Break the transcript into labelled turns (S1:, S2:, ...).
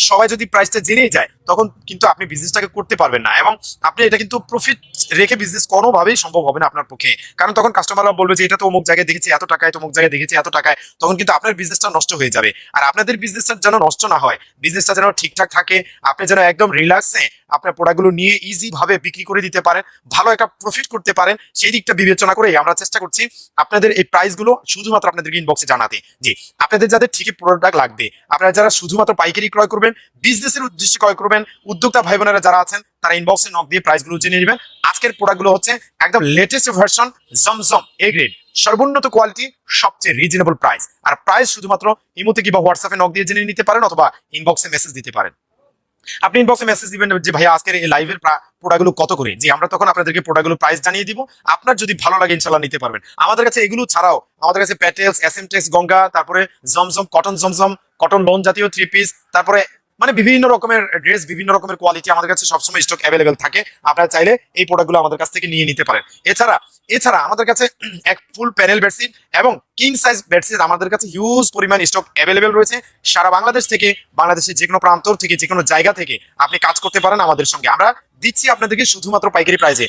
S1: সবাই যদি প্রাইসটা জেনেই যায় তখন কিন্তু আপনি বিজনেসটাকে করতে পারবেন না, এবং আপনি এটা কিন্তু প্রফিট রেখে বিজনেস কোনোভাবেই সম্ভব হবে না আপনার পক্ষে। কারণ তখন কাস্টমাররা বলবে যে এটা তো অমুক জায়গায় দেখেছি এত টাকায়, তো অমুক জায়গায় দেখেছি এত টাকায়, তখন কিন্তু আপনার বিজনেসটা নষ্ট হয়ে যাবে। আর আপনাদের বিজনেসটা যেন নষ্ট না হয়, বিজনেসটা যেন ঠিকঠাক থাকে, আপনি যেন একদম রিল্যাক্সে আপনার প্রোডাক্টগুলো নিয়ে ইজি ভাবে বিক্রি করে দিতে পারেন, ভালো একটা প্রফিট করতে পারেন, সেই দিকটা বিবেচনা করে আমরা চেষ্টা করছি আপনাদের এই প্রাইসগুলো শুধুমাত্র আপনাদেরকে ইনবক্সে জানাতে। জি, আপনাদের যাদের ঠিকই প্রোডাক্ট লাগবে, আপনারা যারা শুধুমাত্র পাইকারি ক্রয় করবেন, বিজনেসের উদ্দেশ্যে ক্রয় করবেন, উদ্যোক্তা ভাই বোনেরা যারা আছেন তারা ইনবক্সে নক দিয়ে প্রাইসগুলো জেনে নেবেন। আজকের প্রোডাক্টগুলো হচ্ছে একদম লেটেস্ট ভার্সন, জমজম এ গ্রেড, সর্বোন্নত কোয়ালিটি, সবচেয়ে রিজনেবল প্রাইস। আর প্রাইস শুধুমাত্র ইমোতে কিংবা হোয়াটসঅ্যাপে নক দিয়ে জেনে নিতে পারেন, অথবা ইনবক্সে মেসেজ দিতে পারেন। আপনি ইনবক্সে মেসেজ দিবেন যে ভাইয়া আজকের এই লাইভের প্রোডাক্টগুলো কত করে, যে আমরা তখন আপনাদেরকে প্রোডাক্টগুলো প্রাইস জানিয়ে দিব। আপনার যদি ভালো লাগে ইনশাআল্লাহ নিতে পারবেন। আমাদের কাছে এগুলো ছাড়াও আমাদের কাছে প্যাটেলস, এসএমটেক্স, গঙ্গা, তারপরে জমজম, কটন জমজম, কটন লোন জাতীয় থ্রি পিস, তারপরে মানে বিভিন্ন রকমের ড্রেস, বিভিন্ন রকমের কোয়ালিটি আমাদের কাছে সবসময় স্টক অ্যাভেলেবেল থাকে। আপনারা চাইলে এই প্রোডাক্টগুলো আমাদের কাছ থেকে নিয়ে নিতে পারেন। এছাড়া এছাড়া আমাদের কাছে এক ফুল প্যানেল বেডশিট এবং কিং সাইজ বেডশিট আমাদের কাছে হিউজ পরিমাণ স্টক অ্যাভেলেবেল রয়েছে। সারা বাংলাদেশ থেকে, বাংলাদেশের যে কোনো প্রান্ত থেকে, যে কোনো জায়গা থেকে আপনি কাজ করতে পারেন আমাদের সঙ্গে। আমরা দিচ্ছি আপনাদেরকে শুধুমাত্র পাইকারি প্রাইসে।